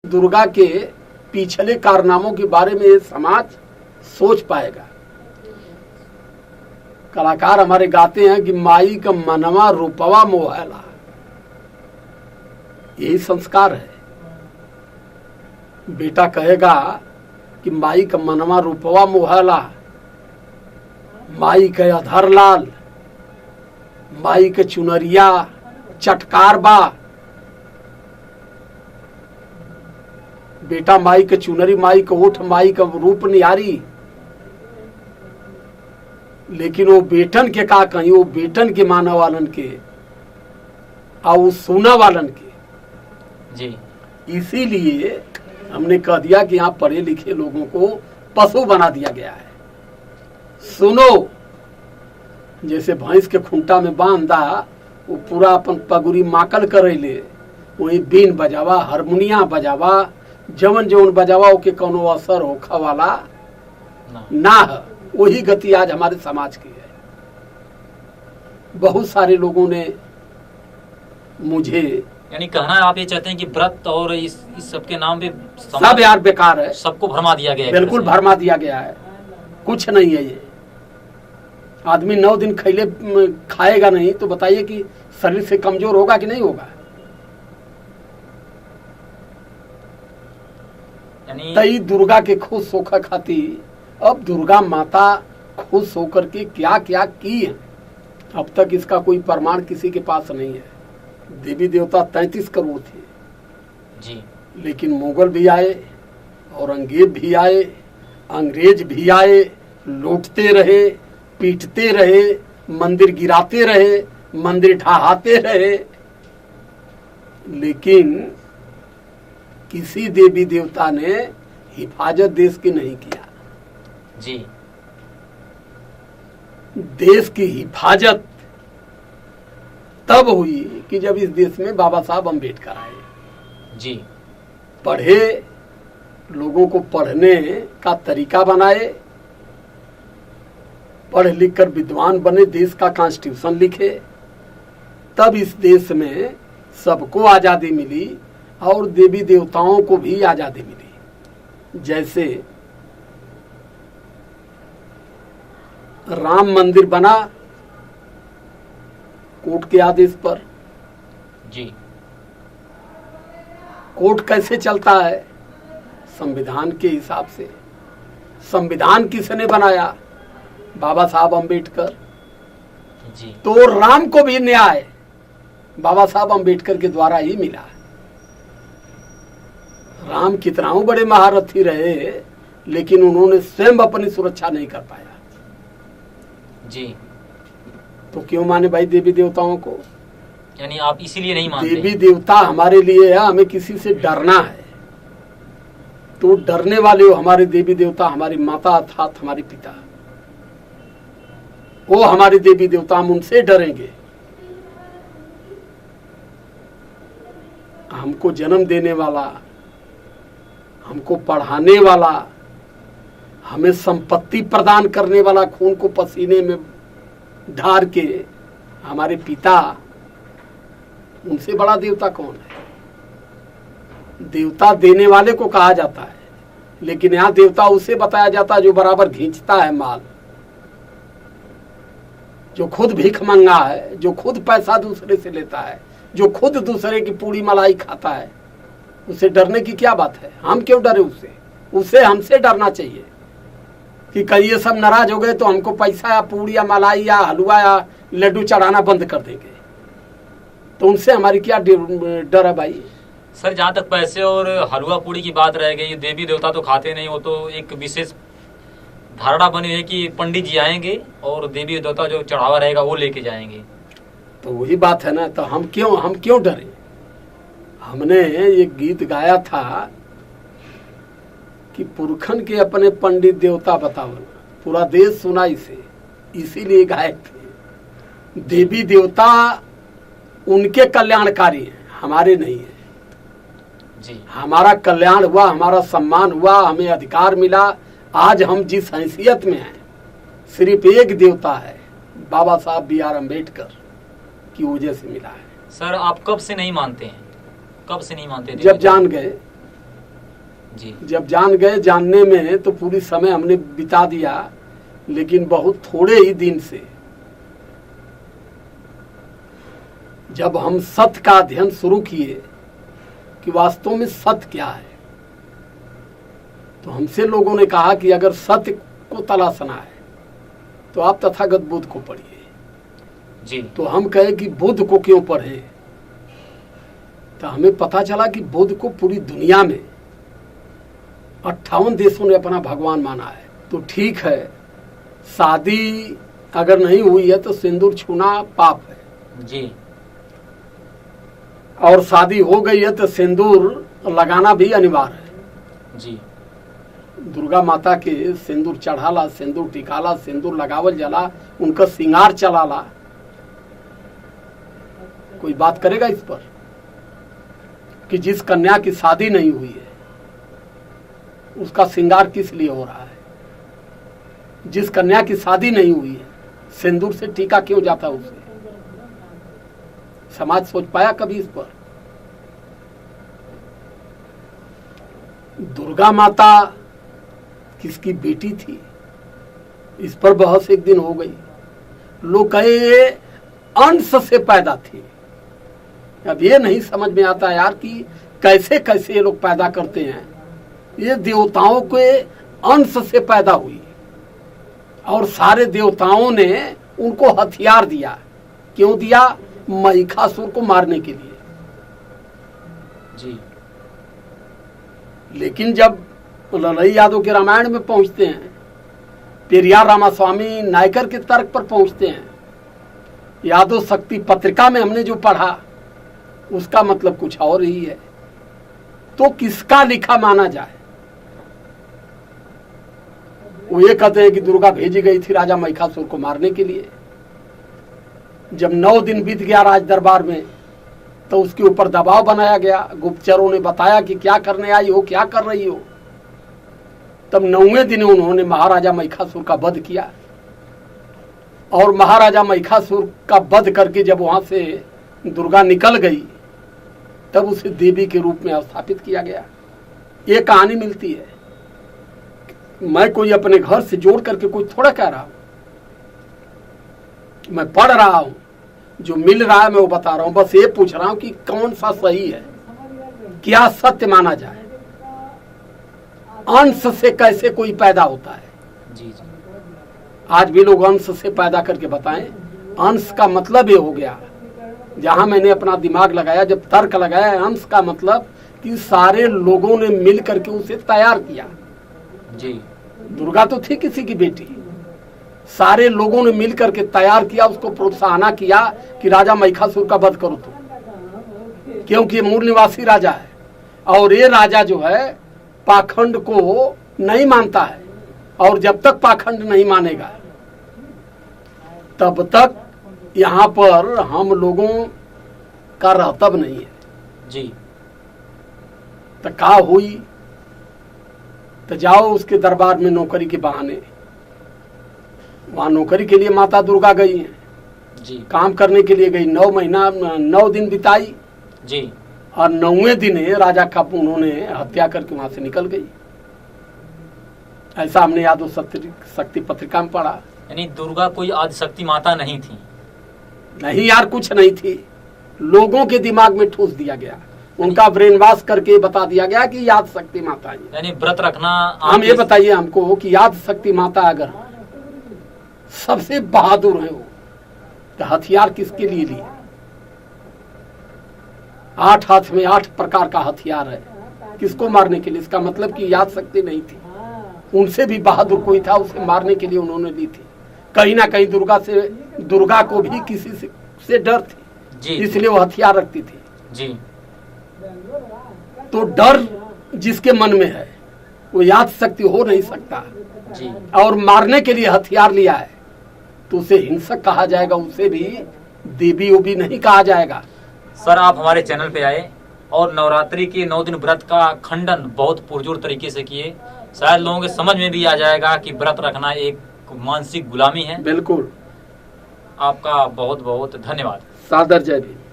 दुर्गा के पिछले कारनामों के बारे में ये समाज सोच पाएगा। कलाकार हमारे गाते हैं कि माई का मनवा रूपवा मोहला, यही संस्कार है। बेटा कहेगा कि माई का मनवा रूपवा मोहला, माई के अधर लाल, माई के चुनरिया चटकार बा। बेटा माई के चुनरी, माई के ओठ, माई का रूप निहारी। लेकिन वो बेटन के का कहीं, वो बेटन के माना वालन के और सुना वालन के जी। इसीलिए हमने कह दिया कि यहाँ पढ़े लिखे लोगों को पशु बना दिया गया है। सुनो, जैसे भैंस के खूंटा में बांधा, वो पूरा अपन पगुरी माकल करैले, वही बीन बजावा, हारमोनिया बजावा, जवन जवन बजावा ओके कोनो असर होखा वाला ना है। वही गति आज हमारे समाज की है। बहुत सारे लोगों ने मुझे, यानी कहना है आप ये चाहते हैं कि व्रत और इस सब के नाम पे सब यार बेकार है, सबको भरमा दिया गया है। बिल्कुल भरमा दिया गया है, कुछ नहीं है ये। आदमी 9 दिन खैले खाएगा नहीं तो बताइए कि शरीर से कमजोर होगा कि नहीं होगा। तई दुर्गा के खुश होकर खाती, अब दुर्गा माता खुश होकर के क्या क्या की है, अब तक इसका कोई प्रमाण किसी के पास नहीं है। देवी देवता 33 करोड़ थे जी, लेकिन मुगल भी आए, औरंगजेब भी आए, अंग्रेज भी आए, लूटते रहे, पीटते रहे, मंदिर गिराते रहे, मंदिर ढहाते रहे, लेकिन किसी देवी देवता ने हिफाजत देश की नहीं किया जी। देश की हिफाजत तब हुई कि जब इस देश में बाबा साहब अम्बेडकर आए जी। पढ़े, लोगों को पढ़ने का तरीका बनाए, पढ़ लिख कर विद्वान बने, देश का कॉन्स्टिट्यूशन लिखे, तब इस देश में सबको आजादी मिली और देवी देवताओं को भी आजादी मिली। जैसे राम मंदिर बना कोर्ट के आदेश पर जी। कोर्ट कैसे चलता है? संविधान के हिसाब से। संविधान किसने बनाया? बाबा साहब अम्बेडकर जी। तो राम को भी न्याय बाबा साहब अम्बेडकर के द्वारा ही मिला। राम कितना बड़े महारथी रहे, लेकिन उन्होंने स्वयं अपनी सुरक्षा नहीं कर पाया जी। तो क्यों माने भाई देवी देवताओं को? यानी आप इसीलिए नहीं मानते? देवी देवता हमारे लिए है, हमें किसी से डरना है तो डरने वाले हो हमारे देवी देवता, हमारी माता अर्थात हमारे पिता, वो हमारे देवी देवता, हम उनसे डरेंगे। हमको जन्म देने वाला, हमको पढ़ाने वाला, हमें संपत्ति प्रदान करने वाला, खून को पसीने में ढार के हमारे पिता, उनसे बड़ा देवता कौन है? देवता देने वाले को कहा जाता है, लेकिन यहाँ देवता उसे बताया जाता है जो बराबर खींचता है माल, जो खुद भीख मंगा है, जो खुद पैसा दूसरे से लेता है, जो खुद दूसरे की पूरी मलाई खाता है। उसे डरने की क्या बात है? हम क्यों डरे उससे? उसे हमसे डरना चाहिए कि कहीं ये सब नाराज हो गए तो हमको पैसा या पूरी या मलाई या हलवा या लड्डू चढ़ाना बंद कर देंगे, तो उनसे हमारी क्या डर है भाई? सर, जहाँ तक पैसे और हलवा पूड़ी की बात रह गई, देवी देवता तो खाते नहीं, वो तो एक विशेष धारणा बनी है कि पंडित जी आएंगे और देवी देवता जो चढ़ावा रहेगा वो लेके जाएंगे। तो वही बात है ना, तो हम क्यों डरे? हमने एक गीत गाया था कि पुरखन के अपने पंडित देवता बताओ, पूरा देश सुना इसे, इसीलिए गाए थे। देवी देवता उनके कल्याणकारी हैं, हमारे नहीं है जी। हमारा कल्याण हुआ, हमारा सम्मान हुआ, हमें अधिकार मिला। आज हम जिस हैसियत में हैं सिर्फ एक देवता है, बाबा साहब BR अम्बेडकर की वजह से मिला है। सर, आप कब से नहीं मानते हैं? कब से नहीं मानते? जब जान गए जी जब जान गए, जानने में तो पूरी समय हमने बिता दिया, लेकिन बहुत थोड़े ही दिन से जब हम सत्य का अध्ययन शुरू किए कि वास्तव में सत्य क्या है, तो हमसे लोगों ने कहा कि अगर सत्य को तलाशना है तो आप तथागत बुद्ध को पढ़िए जी। तो हम कहे कि बुद्ध को क्यों पढ़े, तो हमें पता चला कि बुद्ध को पूरी दुनिया में 58 देशों ने अपना भगवान माना है। तो ठीक है, शादी अगर नहीं हुई है तो सिंदूर छूना पाप है जी, और शादी हो गई है तो सिंदूर लगाना भी अनिवार्य है जी। दुर्गा माता के सिंदूर चढ़ाला, सिंदूर टिकाला, सिंदूर लगावल जला, उनका श्रृंगार चलाला। कोई बात करेगा इस पर कि जिस कन्या की शादी नहीं हुई है उसका श्रृंगार किस लिए हो रहा है? जिस कन्या की शादी नहीं हुई है सिंदूर से टीका क्यों जाता उसे? समाज सोच पाया कभी इस पर? दुर्गा माता किसकी बेटी थी, इस पर बहस एक दिन हो गई। लोग कहे ये अंश से पैदा थी। अब ये नहीं समझ में आता यार कि कैसे कैसे ये लोग पैदा करते हैं। ये देवताओं के अंश से पैदा हुई और सारे देवताओं ने उनको हथियार दिया। क्यों दिया? महिषासुर को मारने के लिए जी। लेकिन जब ललई यादव के रामायण में पहुंचते हैं, पेरियार रामास्वामी नायकर के तर्क पर पहुंचते हैं, यादव शक्ति पत्रिका में हमने जो पढ़ा उसका मतलब कुछ और ही है। तो किसका लिखा माना जाए? वो ये कहते हैं कि दुर्गा भेजी गई थी राजा महिषासुर को मारने के लिए। जब 9 दिन बीत गया राज दरबार में तो उसके ऊपर दबाव बनाया गया। गुप्तचरों ने बताया कि क्या करने आई हो, क्या कर रही हो। तब 9वें दिन उन्होंने महाराजा महिषासुर का वध किया और महाराजा महिषासुर का वध करके जब वहां से दुर्गा निकल गई तब उसे देवी के रूप में स्थापित किया गया। ये कहानी मिलती है। मैं कोई अपने घर से जोड़ करके कोई थोड़ा कह रहा हूं, मैं पढ़ रहा हूं, जो मिल रहा है मैं वो बता रहा हूं। बस ये पूछ रहा हूं कि कौन सा सही है, क्या सत्य माना जाए। अंश से कैसे कोई पैदा होता है? जी जी। आज भी लोग अंश से पैदा करके बताएं। अंश का मतलब ये हो गया, जहां मैंने अपना दिमाग लगाया, जब तर्क लगाया, अंश का मतलब कि सारे लोगों ने मिल करके उसे तैयार किया। जी। दुर्गा तो थी किसी की बेटी, सारे लोगों ने मिल करके तैयार किया, उसको प्रोत्साहन किया कि राजा महिषासुर का वध करो तुम, क्योंकि ये मूल निवासी राजा है और ये राजा जो है पाखंड को नहीं मानता है। और जब तक पाखंड नहीं मानेगा तब तक यहाँ पर हम लोगों का रहतब नहीं है जी। तो का हुई? तो जाओ उसके दरबार में नौकरी के बहाने, वहां नौकरी के लिए माता दुर्गा गई हैं जी। काम करने के लिए गई। 9 महीना 9 दिन बिताई जी। और 9वें दिन राजा का उन्होंने हत्या करके वहां से निकल गई। ऐसा हमने यादव शक्ति पत्रिका में पढ़ा। यानी दुर्गा कोई आदिशक्ति माता नहीं थी? नहीं यार, कुछ नहीं थी। लोगों के दिमाग में ठूस दिया गया, उनका ब्रेन वॉश करके बता दिया गया कि याद शक्ति माता है। यानी व्रत रखना। हम ये बताइए हमको कि याद शक्ति माता अगर सबसे बहादुर है वो, तो हथियार किसके लिए लिए? 8 हाथ में 8 प्रकार का हथियार है, किसको मारने के लिए? इसका मतलब कि याद शक्ति नहीं थी। उनसे भी बहादुर कोई था, उसे मारने के लिए उन्होंने ली थी। कहीं ना कहीं दुर्गा को भी किसी से डर थी जी, इसलिए वो हथियार रखती थी जी। तो डर जिसके मन में है वो याद शक्ति हो नहीं सकता जी। और मारने के लिए हथियार लिया है तो उसे हिंसक कहा जाएगा, उसे भी देवी उबी नहीं कहा जाएगा। सर, आप हमारे चैनल पे आए और नवरात्रि के 9 दिन व्रत का खंडन बहुत पुरजोर तरीके से किए। शायद लोगों के समझ में भी आ जाएगा कि व्रत रखना एक मानसिक गुलामी है। बिल्कुल। आपका बहुत बहुत धन्यवाद। सादर जय भीम।